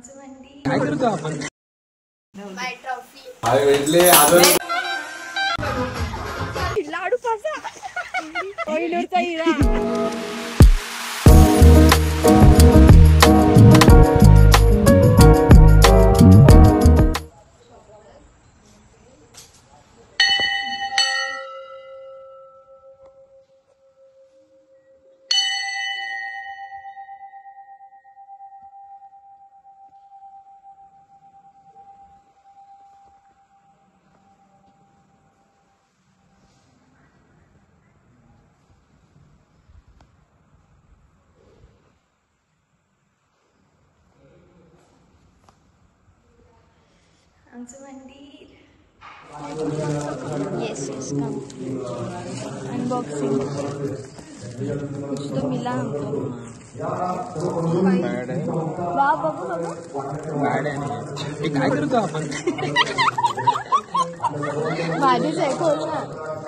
काय करतो आपण? माय ट्रॉफी हाय भेटले आदर लाडू पासा पहिलोचा हिरा आमचं मंदिर येस येस कम अनबॉक्सिंग कुछ तो मिला हमको बॅड आहे वाह बघू बघू बॅड आहे हे काय करतो आपण? माझीच आहे खोल ना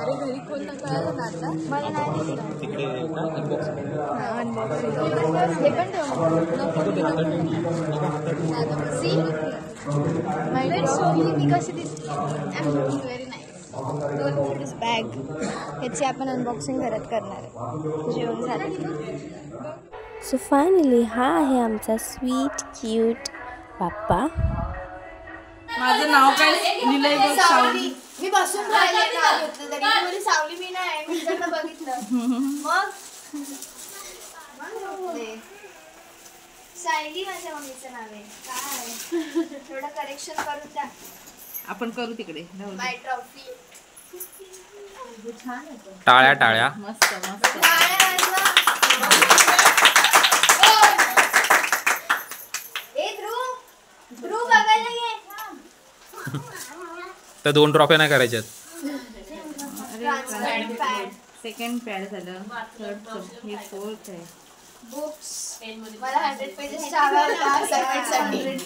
अरे घरी खोल ना कळालं ना आता मला नाही दिसलं तिकडे अनबॉक्सिंग अनबॉक्सिंग हे पण ठेव My मी कशी दिसते व्हेरी नाईस बॅग ह्याची आपण अनबॉक्सिंग घरात करणार आहे जेवण झालं. सो फायनली हा आहे आमचा स्वीट क्यूट बाप्पा. माझं नाव काय लिहिलंय बघ सावली. मी बसून राहिले ना घेतलं तरी तुम्ही सावली मी नाही मी तिकडनं बघितलं मग सायली माझ्या मम्मीचं नाव आहे काय थोडं करेक्शन करून द्या आपण करू तिकडे. माय ट्रॉफी छान आहे टाळ्या टाळ्या मस्त मस्त ध्रुव बघायला ये तर 2 ट्रॉफ्या नाही करायच्यात. सेकंड पॅड झालं थर्ड हे फोर्थ आहे. बुक्स मला 100 पेजेस टाकायला असाइनमेंट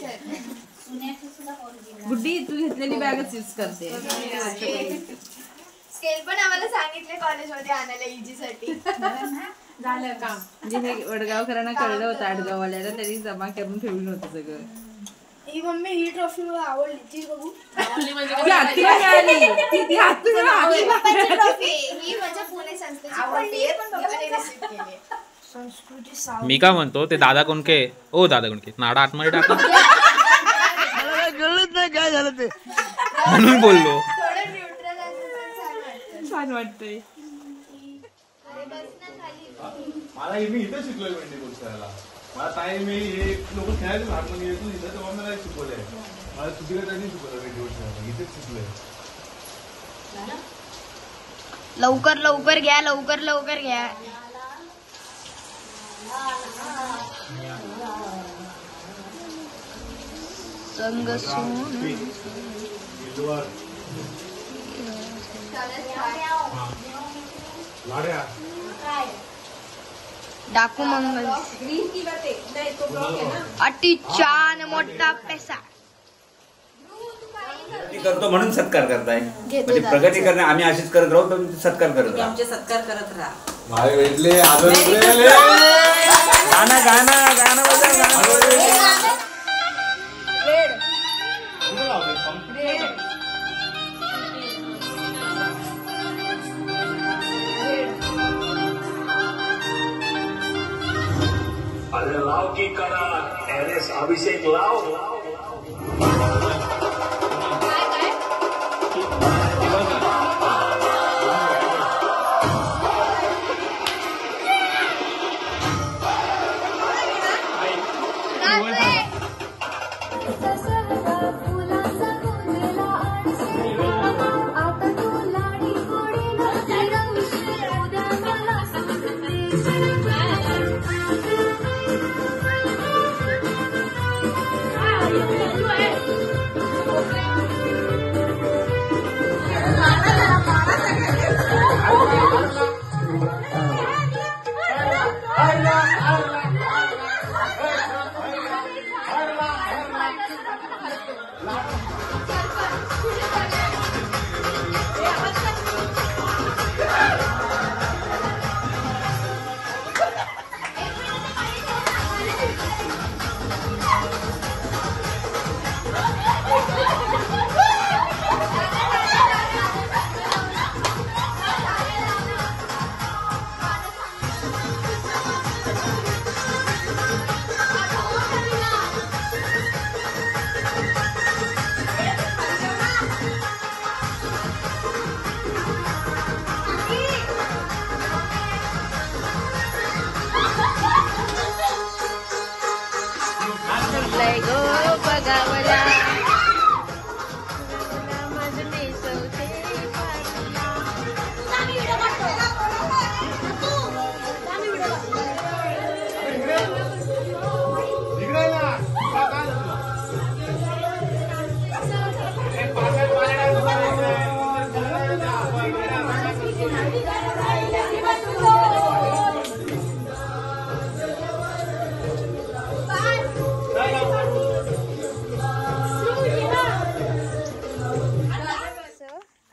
गुड्डी तू घेतलेली बॅगच यूज करते. स्केल पण आम्हाला सांगितले कॉलेजमध्ये आणायला इजी साठी झालं काम. म्हणजे हे वडगावकरांना कळलं होतं आडगाववाल्याला त्यांनी जमा करून ठेवलं होतं सगळं. ही मम्मी ही ट्रॉफी मला आवडली ती बघू ही म्हणजे पुणे संस्थेची मी काय म्हणतो ते दादा कोणके ओ दादा कोणके नाडा आतमध्ये टाका काय झालं ते म्हणून बोललो. थोडं न्यूट्रल असं छान वाटतंय. मला मी इथं शिकलोय मेंढी गोष्ट करायला. मला ताई मी हे लोक खेळायचं लहान येतो इथं तेव्हा मला शिकवलंय. मला चुकीला त्यांनी शिकवलं मेंढी गोष्ट करायला इथेच शिकलोय. लवकर लवकर घ्या लवकर लवकर घ्या. संग डाकू मंगल अति छान मोठा पैसा करतो म्हणून सत्कार करताय. म्हणजे प्रगती करणे आम्ही अशीच करत राहू तर सत्कार करत राहू. आमचे सत्कार करत राहा. भाई भेटले आदर गाणं गाणं गाणं अरे लाव की करा एनएस अभिषेक लाव. चाललंय गो बघावला मजले चौथे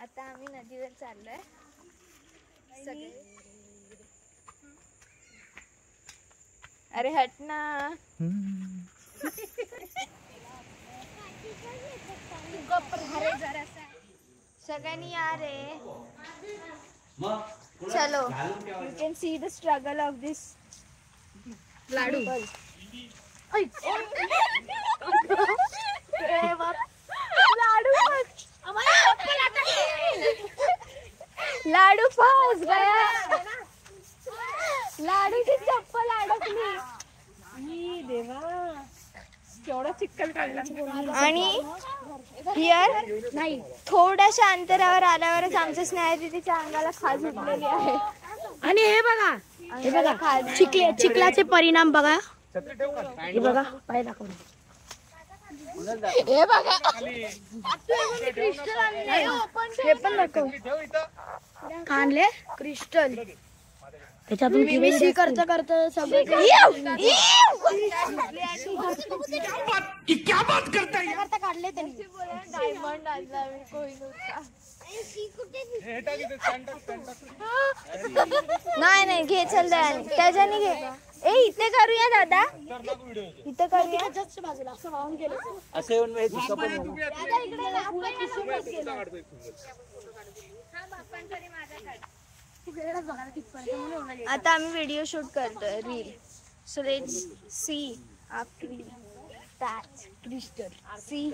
आता आम्ही नदीवर चाललोय सगळे. अरे हट ना. सगळ्यांनी या रे. चलो. You can see the struggle of this Laddu. Laddu फस गया. लाडूची चप्पल अडकली. देवा केवढा चिक्कल काढला. आणि हियर नाही थोड्याशा अंतरावर आल्यावरच आमच्या स्नेहादीदीच्या अंगाला खाज उठलेली आहे. आणि हे बघा चिखलाचे परिणाम बघा. हे बघा पाय दाखव. हे बघा हे पण दाखव. काढले क्रिस्टल त्याच्यातून PVC करता करता सगळे काढले त्यांनी. डायमंड आणला मी कोहिनूरचा. नाही घे चल त्याच्याने घे. ए इथे करूया दादा. इथे करूया. आता आम्ही व्हिडिओ शूट करतोय reel. So let's see after that crystal. सी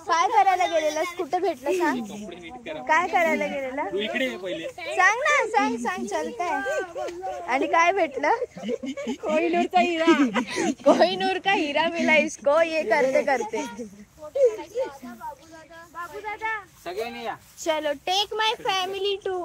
काय करायला गेलेलास? कुठे भेटलं सांग. काय करायला गेलेला सांग ना. सांग चलतंय. आणि काय भेटलं? कोहिनूरचा हिरा. कोहिनूर का हिरा मिला इसको. ये करते चलो टेक माय फॅमिली टू.